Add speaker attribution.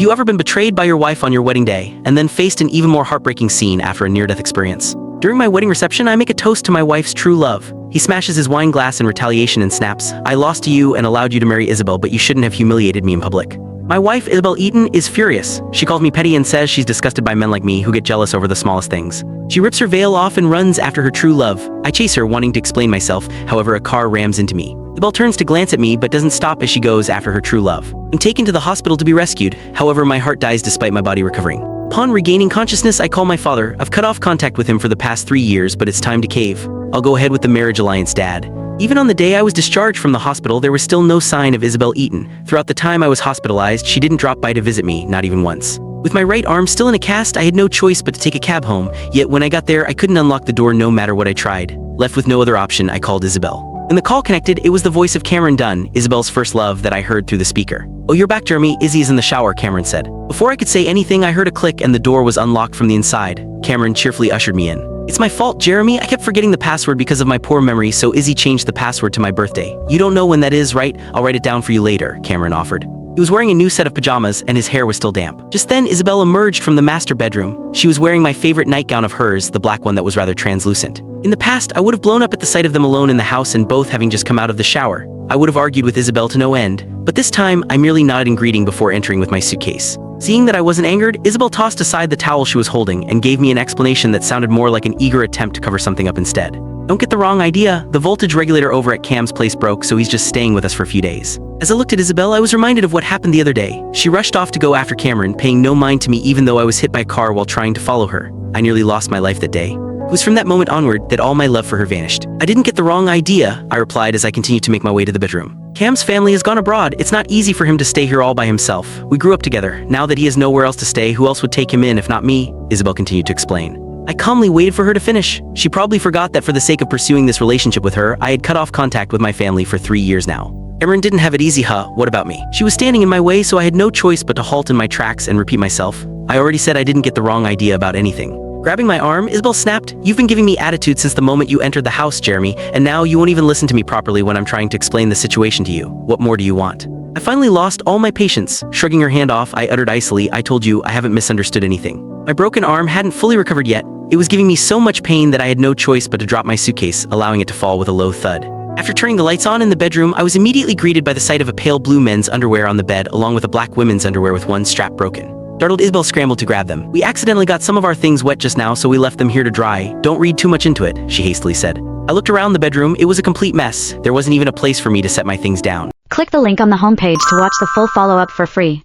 Speaker 1: you ever been betrayed by your wife on your wedding day, and then faced an even more heartbreaking scene after a near-death experience? During my wedding reception, I make a toast to my wife's true love. He smashes his wine glass in retaliation and snaps, "I lost to you and allowed you to marry Isabel, but you shouldn't have humiliated me in public." My wife, Isabel Eaton, is furious. She calls me petty and says she's disgusted by men like me who get jealous over the smallest things. She rips her veil off and runs after her true love. I chase her, wanting to explain myself, however a car rams into me. Isabel turns to glance at me but doesn't stop as she goes after her true love. I'm taken to the hospital to be rescued, however my heart dies despite my body recovering. Upon regaining consciousness, I call my father. I've cut off contact with him for the past 3 years, but it's time to cave. I'll go ahead with the marriage alliance, Dad. Even on the day I was discharged from the hospital, there was still no sign of Isabel Eaton. Throughout the time I was hospitalized, she didn't drop by to visit me, not even once. With my right arm still in a cast, I had no choice but to take a cab home, yet when I got there, I couldn't unlock the door no matter what I tried. Left with no other option, I called Isabel. When the call connected, it was the voice of Cameron Dunn, Isabel's first love, that I heard through the speaker. "Oh, you're back, Jeremy. Izzy is in the shower," Cameron said. Before I could say anything, I heard a click and the door was unlocked from the inside. Cameron cheerfully ushered me in. "It's my fault, Jeremy. I kept forgetting the password because of my poor memory, so Izzy changed the password to my birthday. You don't know when that is, right? I'll write it down for you later," Cameron offered. He was wearing a new set of pajamas and his hair was still damp. Just then, Isabel emerged from the master bedroom. She was wearing my favorite nightgown of hers, the black one that was rather translucent. In the past, I would have blown up at the sight of them alone in the house and both having just come out of the shower. I would have argued with Isabel to no end, but this time, I merely nodded in greeting before entering with my suitcase. Seeing that I wasn't angered, Isabel tossed aside the towel she was holding and gave me an explanation that sounded more like an eager attempt to cover something up instead. "Don't get the wrong idea, the voltage regulator over at Cam's place broke, so he's just staying with us for a few days." As I looked at Isabel, I was reminded of what happened the other day. She rushed off to go after Cameron, paying no mind to me even though I was hit by a car while trying to follow her. I nearly lost my life that day. It was from that moment onward that all my love for her vanished. "I didn't get the wrong idea," I replied as I continued to make my way to the bedroom. "Cam's family has gone abroad. It's not easy for him to stay here all by himself. We grew up together. Now that he has nowhere else to stay, who else would take him in if not me?" Isabel continued to explain. I calmly waited for her to finish. She probably forgot that for the sake of pursuing this relationship with her, I had cut off contact with my family for 3 years now. Cameron didn't have it easy, huh? What about me? She was standing in my way, so I had no choice but to halt in my tracks and repeat myself. I already said I didn't get the wrong idea about anything. Grabbing my arm, Isabel snapped, "You've been giving me attitude since the moment you entered the house, Jeremy, and now you won't even listen to me properly when I'm trying to explain the situation to you. What more do you want?" I finally lost all my patience. Shrugging her hand off, I uttered icily, "I told you, I haven't misunderstood anything." My broken arm hadn't fully recovered yet. It was giving me so much pain that I had no choice but to drop my suitcase, allowing it to fall with a low thud. After turning the lights on in the bedroom, I was immediately greeted by the sight of a pale blue men's underwear on the bed, along with a black women's underwear with one strap broken. Startled, Isabel scrambled to grab them. "We accidentally got some of our things wet just now, so we left them here to dry. Don't read too much into it," she hastily said. I looked around the bedroom. It was a complete mess. There wasn't even a place for me to set my things down.
Speaker 2: Click the link on the homepage to watch the full follow-up for free.